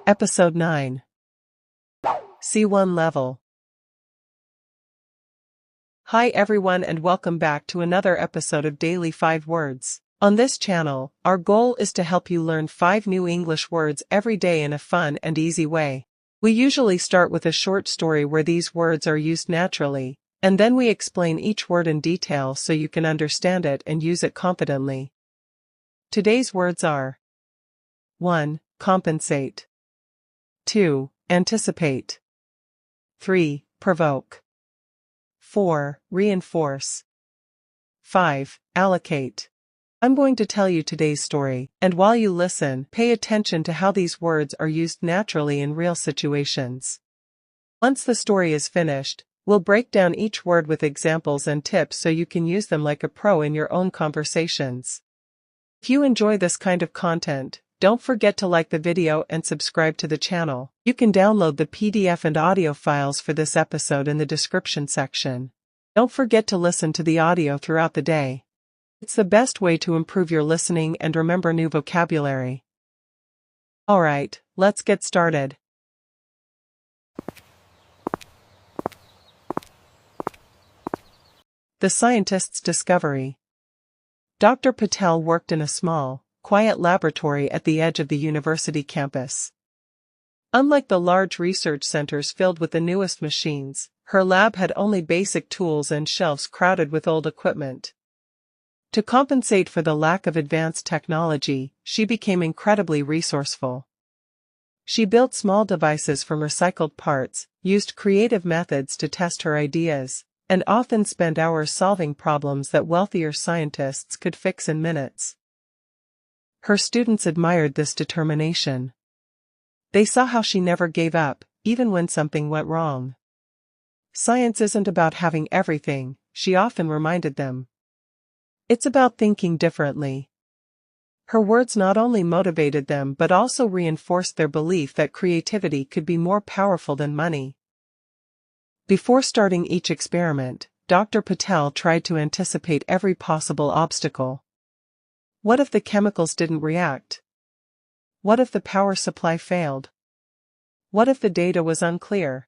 Episode 9. C1 Level. Hi everyone and welcome back to another episode of Daily 5 Words. On this channel, our goal is to help you learn 5 new English words every day in a fun and easy way. We usually start with a short story where these words are used naturally, and then we explain each word in detail so you can understand it and use it confidently. Today's words are 1. Compensate. 2. Anticipate. 3. Provoke. 4. Reinforce. 5. Allocate. I'm going to tell you today's story, and while you listen, pay attention to how these words are used naturally in real situations. Once the story is finished, we'll break down each word with examples and tips so you can use them like a pro in your own conversations. If you enjoy this kind of content, don't forget to like the video and subscribe to the channel. You can download the PDF and audio files for this episode in the description section. Don't forget to listen to the audio throughout the day. It's the best way to improve your listening and remember new vocabulary. Alright, let's get started. The scientist's discovery. Dr. Patel worked in a small, quiet laboratory at the edge of the university campus. Unlike the large research centers filled with the newest machines, her lab had only basic tools and shelves crowded with old equipment. To compensate for the lack of advanced technology, she became incredibly resourceful. She built small devices from recycled parts, used creative methods to test her ideas, and often spent hours solving problems that wealthier scientists could fix in minutes. Her students admired this determination. They saw how she never gave up, even when something went wrong. Science isn't about having everything, she often reminded them. It's about thinking differently. Her words not only motivated them but also reinforced their belief that creativity could be more powerful than money. Before starting each experiment, Dr. Patel tried to anticipate every possible obstacle. What if the chemicals didn't react? What if the power supply failed? What if the data was unclear?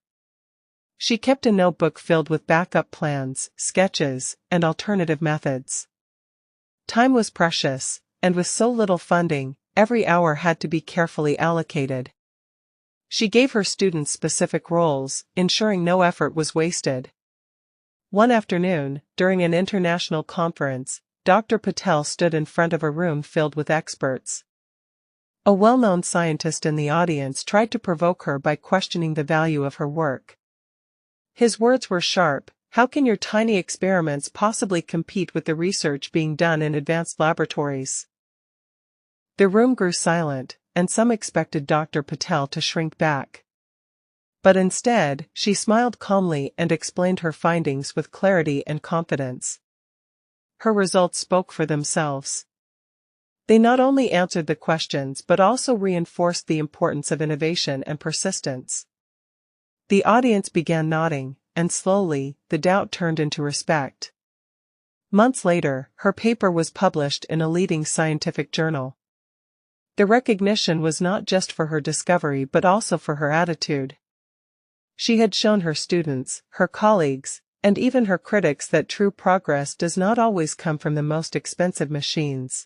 She kept a notebook filled with backup plans, sketches, and alternative methods. Time was precious, and with so little funding, every hour had to be carefully allocated. She gave her students specific roles, ensuring no effort was wasted. One afternoon, during an international conference, Dr. Patel stood in front of a room filled with experts. A well-known scientist in the audience tried to provoke her by questioning the value of her work. His words were sharp. How can your tiny experiments possibly compete with the research being done in advanced laboratories? The room grew silent, and some expected Dr. Patel to shrink back. But instead, she smiled calmly and explained her findings with clarity and confidence. Her results spoke for themselves. They not only answered the questions but also reinforced the importance of innovation and persistence. The audience began nodding, and slowly, the doubt turned into respect. Months later, her paper was published in a leading scientific journal. The recognition was not just for her discovery but also for her attitude. She had shown her students, her colleagues, and even her critics that true progress does not always come from the most expensive machines.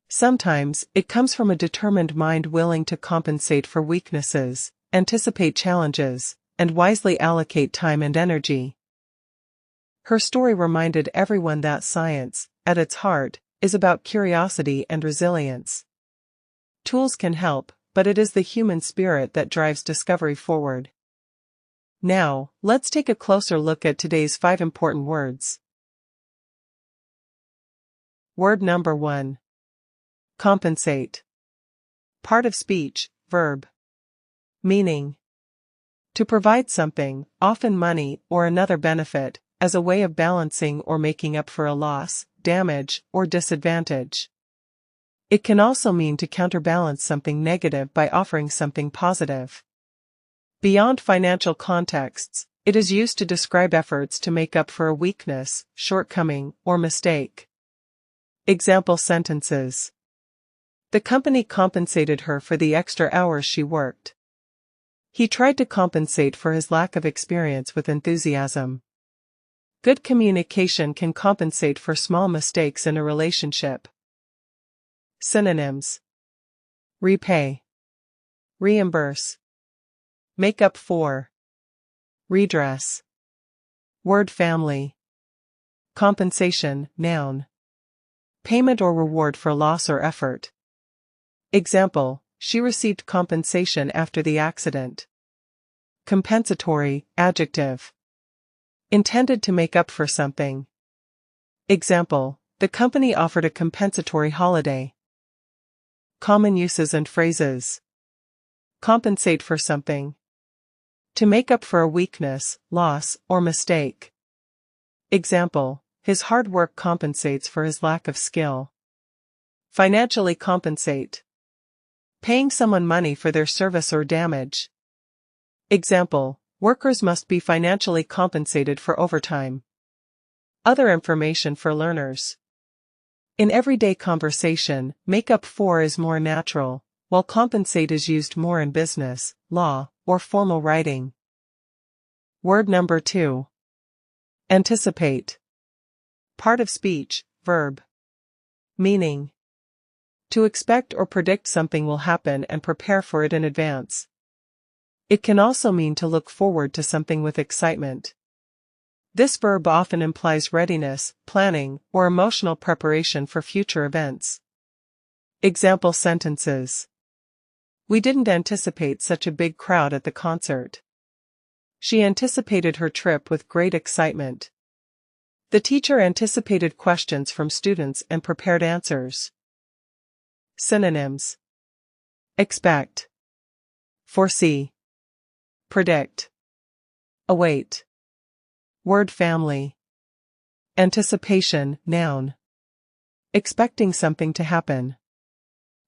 Sometimes, it comes from a determined mind willing to compensate for weaknesses, anticipate challenges, and wisely allocate time and energy. Her story reminded everyone that science, at its heart, is about curiosity and resilience. Tools can help, but it is the human spirit that drives discovery forward. Now, let's take a closer look at today's 5 important words. Word number 1. Compensate. Part of speech, verb. Meaning: to provide something, often money or another benefit, as a way of balancing or making up for a loss, damage, or disadvantage. It can also mean to counterbalance something negative by offering something positive. Beyond financial contexts, it is used to describe efforts to make up for a weakness, shortcoming, or mistake. Example sentences. The company compensated her for the extra hours she worked. He tried to compensate for his lack of experience with enthusiasm. Good communication can compensate for small mistakes in a relationship. Synonyms: repay, reimburse, make up for, redress. Word family: compensation, noun. Payment or reward for loss or effort. Example: she received compensation after the accident. Compensatory, adjective. Intended to make up for something. Example: the company offered a compensatory holiday. Common uses and phrases. Compensate for something. To make up for a weakness, loss, or mistake. Example: his hard work compensates for his lack of skill. Financially compensate. Paying someone money for their service or damage. Example: workers must be financially compensated for overtime. Other information for learners. In everyday conversation, make up for is more natural, while compensate is used more in business, law, or formal writing. Word number 2. Anticipate. Part of speech, verb. Meaning: to expect or predict something will happen and prepare for it in advance. It can also mean to look forward to something with excitement. This verb often implies readiness, planning, or emotional preparation for future events. Example sentences: we didn't anticipate such a big crowd at the concert. She anticipated her trip with great excitement. The teacher anticipated questions from students and prepared answers. Synonyms: expect, foresee, predict, await. Word family: anticipation, noun. Expecting something to happen.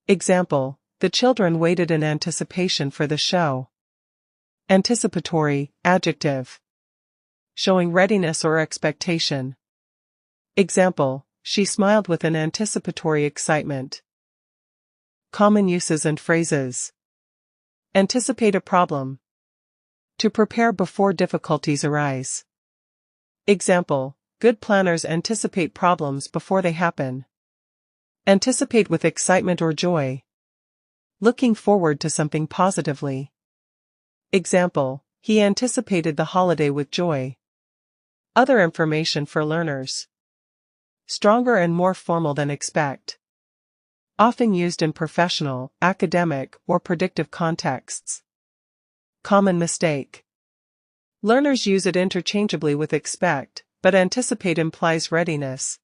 Example: the children waited in anticipation for the show. Anticipatory, adjective. Showing readiness or expectation. Example: she smiled with an anticipatory excitement. Common uses and phrases. Anticipate a problem. To prepare before difficulties arise. Example: good planners anticipate problems before they happen. Anticipate with excitement or joy. Looking forward to something positively. Example: he anticipated the holiday with joy. Other information for learners. Stronger and more formal than expect. Often used in professional, academic, or predictive contexts. Common mistake. Learners use it interchangeably with expect, but anticipate implies readiness.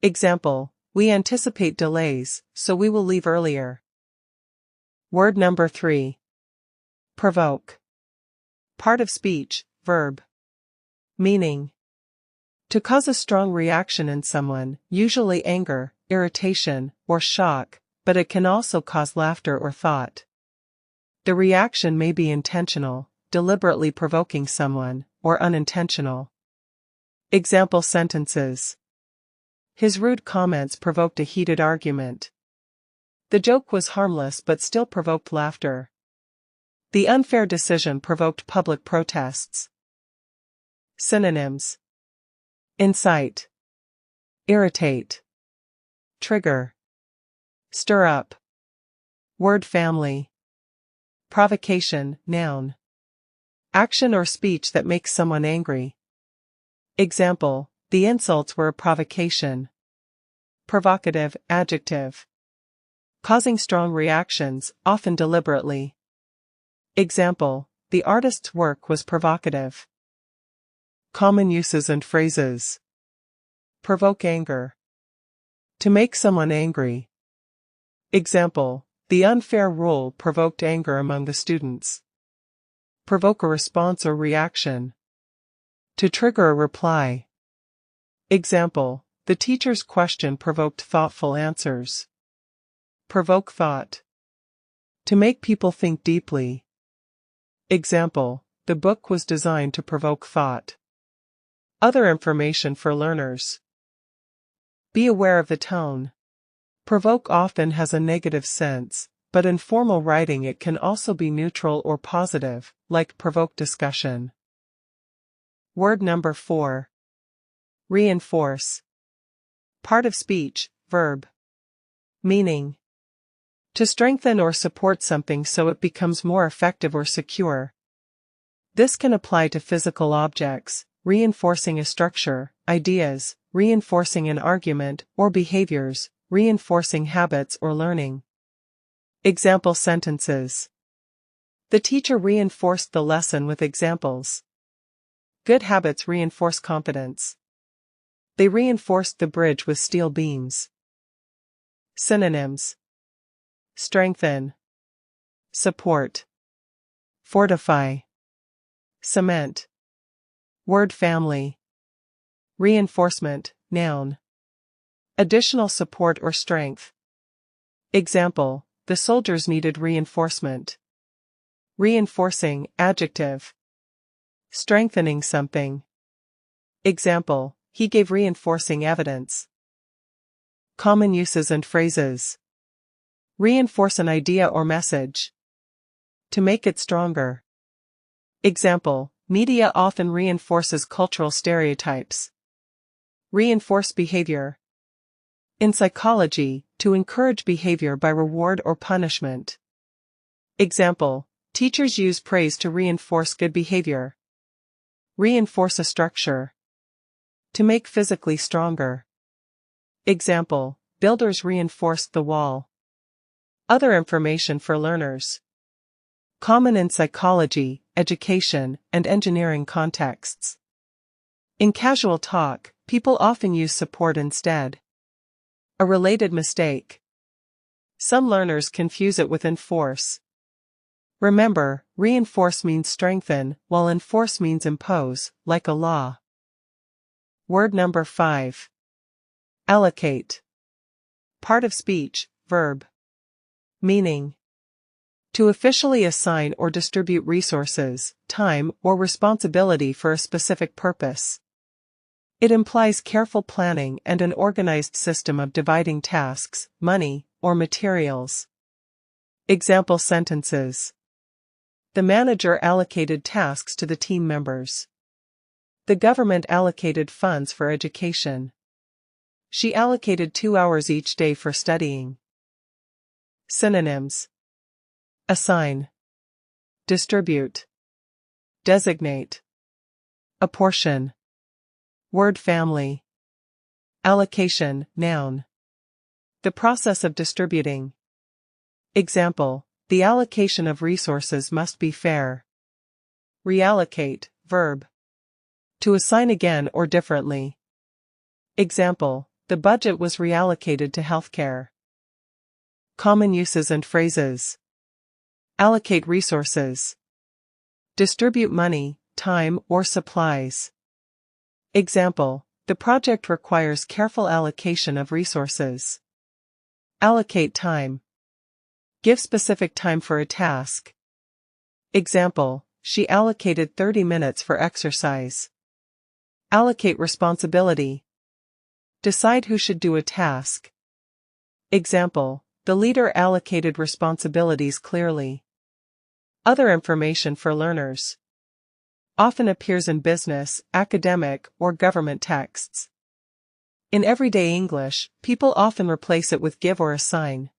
Example: we anticipate delays, so we will leave earlier. Word number 3. Provoke. Part of speech, verb. Meaning: to cause a strong reaction in someone, usually anger, irritation, or shock, but it can also cause laughter or thought. The reaction may be intentional, deliberately provoking someone, or unintentional. Example sentences: his rude comments provoked a heated argument. The joke was harmless but still provoked laughter. The unfair decision provoked public protests. Synonyms: incite, irritate, trigger, stir up. Word family: provocation, noun. Action or speech that makes someone angry. Example: the insults were a provocation. Provocative, adjective. Causing strong reactions, often deliberately. Example: the artist's work was provocative. Common uses and phrases. Provoke anger. To make someone angry. Example: the unfair rule provoked anger among the students. Provoke a response or reaction. To trigger a reply. Example: the teacher's question provoked thoughtful answers. Provoke thought. To make people think deeply. Example: the book was designed to provoke thought. Other information for learners. Be aware of the tone. Provoke often has a negative sense, but in formal writing it can also be neutral or positive, like provoke discussion. Word number 4. Reinforce. Part of speech, verb. Meaning: to strengthen or support something so it becomes more effective or secure. This can apply to physical objects, reinforcing a structure, ideas, reinforcing an argument, or behaviors, reinforcing habits or learning. Example sentences. The teacher reinforced the lesson with examples. Good habits reinforce confidence. They reinforced the bridge with steel beams. Synonyms: strengthen, support, fortify, cement. Word family: reinforcement, noun. Additional support or strength. Example: the soldiers needed reinforcement. Reinforcing, adjective. Strengthening something. Example: he gave reinforcing evidence. Common uses and phrases. Reinforce an idea or message. To make it stronger. Example: media often reinforces cultural stereotypes. Reinforce behavior. In psychology, to encourage behavior by reward or punishment. Example: teachers use praise to reinforce good behavior. Reinforce a structure. To make physically stronger. Example: builders reinforced the wall. Other information for learners. Common in psychology, education, and engineering contexts. In casual talk, people often use support instead. A related mistake. Some learners confuse it with enforce. Remember, reinforce means strengthen, while enforce means impose, like a law. Word number 5. Allocate. Part of speech, verb. Meaning: to officially assign or distribute resources, time, or responsibility for a specific purpose. It implies careful planning and an organized system of dividing tasks, money, or materials. Example sentences. The manager allocated tasks to the team members. The government allocated funds for education. She allocated 2 hours each day for studying. Synonyms: assign, distribute, designate, apportion. Word family. Allocation, noun. The process of distributing. Example: the allocation of resources must be fair. Reallocate, verb. To assign again or differently. Example: the budget was reallocated to healthcare. Common uses and phrases. Allocate resources. Distribute money, time, or supplies. Example: the project requires careful allocation of resources. Allocate time. Give specific time for a task. Example: she allocated 30 minutes for exercise. Allocate responsibility. Decide who should do a task. Example: the leader allocated responsibilities clearly. Other information for learners. Often appears in business, academic, or government texts. In everyday English, people often replace it with give or assign.